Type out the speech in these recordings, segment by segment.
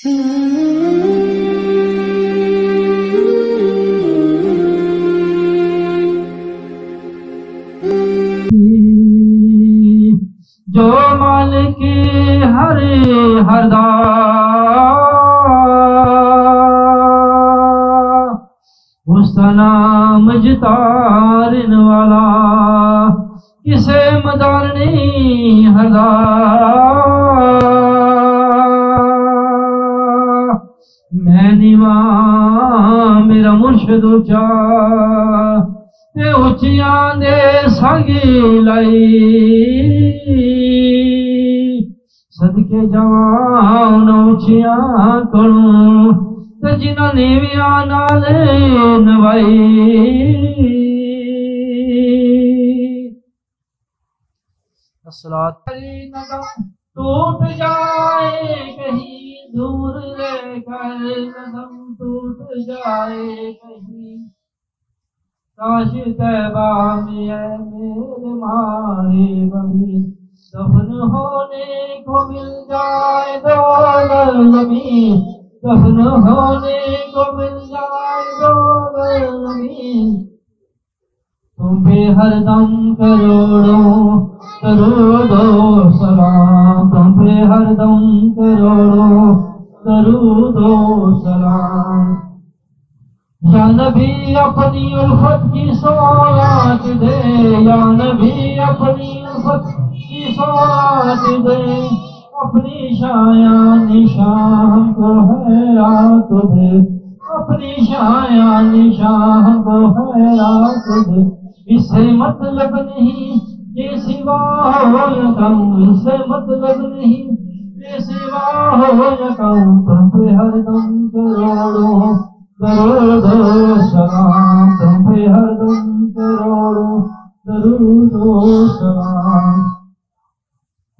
جو مالک ہر دا اس کا نام جتارن والا کسے مدار نہیں ہردا میں نیواں میرا مرشد اچا تے اچیاں دے سانگی لائی صدقے جوان اچیاں کروں تے جنہ نیویاں نال نوائی الصلاۃ ٹوٹ جائے کہیں دور لے کر قدم ٹوٹ جائے کہیں کاش طیبہ میں اے میرے ماہے بمی دفن ہونے کو مل جائے دولت زمین دفن ہونے کو مل جائے دولت زمین تم پہ ہر دم کروڑوں درود و سلام تم پہ ہر دم کروڑوں درود و سلام یا نبی اپنی الفت کی سوالات دے یا نبی اپنی الفت کی سوالات دے اپنی شایان نشان کو حیرات دے اپنی شایان نشان کو حیرات دے اس سے مطلب نہیں کہ سوا ہو یا کم اس سے مطلب نہیں کہ سوا ہو یا کم تم پہ ہر دم کروڑوں درود و سلام تم پہ ہر دم کروڑوں درود و سلام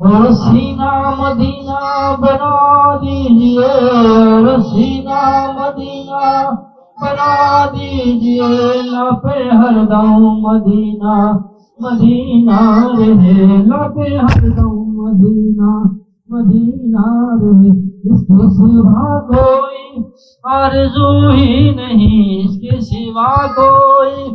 اور سینہ مدینہ بنا دیجئے اور سینہ مدینہ بنا دیجئے لپے ہر دم مدینہ مدینہ رہے لپے ہر دم مدینہ مدینہ رہے اس کے سوا کوئی آرزو ہی نہیں اس کے سوا کوئی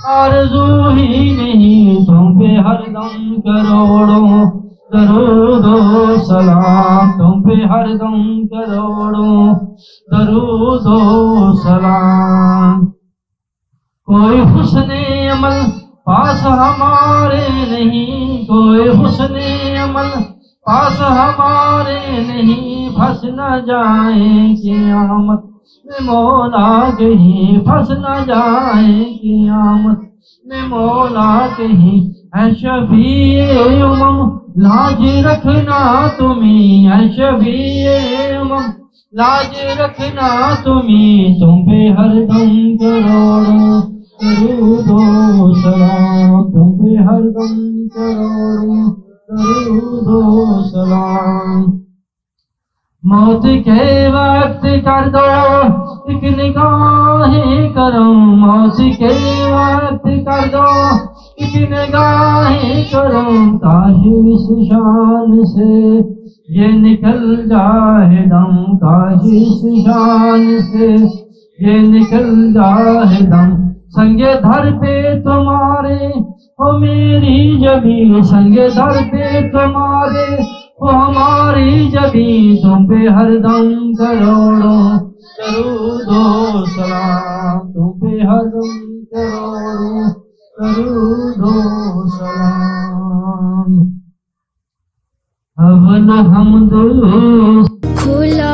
آرزو ہی نہیں تم پہ ہر دم کروڑوں درود و سلام تم پہ ہر دم کروڑوں درود و سلام کوئی حسن عمل پاس ہمارے نہیں کوئی حسن عمل پاس ہمارے نہیں پھنس نہ جائیں قیامت میں مولا کہیں پھنس نہ جائیں قیامت میں مولا کہیں اے شفیع امم لاج رکھنا تمہیں اے شفیع امم لاج رکھنا تمہیں تم پہ ہر دم کروڑوں درود و سلام تم پہ ہر دم کروڑوں درود و سلام موت کے وقت کر دو ایک نگاہ کرم موت کے وقت کر دو ایک نگاہ کرم کاش اس شان سے یہ نکل جائے دم کاش اس شان سے یہ نکل جائے دم سنگ دھر پہ تمہارے ہو میری جبیں سنگ در پہ تمہارے ہو ہماری جبیں تم پہ ہر دم کروڑوں درود و سلام تم پہ ہر دم کروڑوں درود و سلام اول حمد کھلا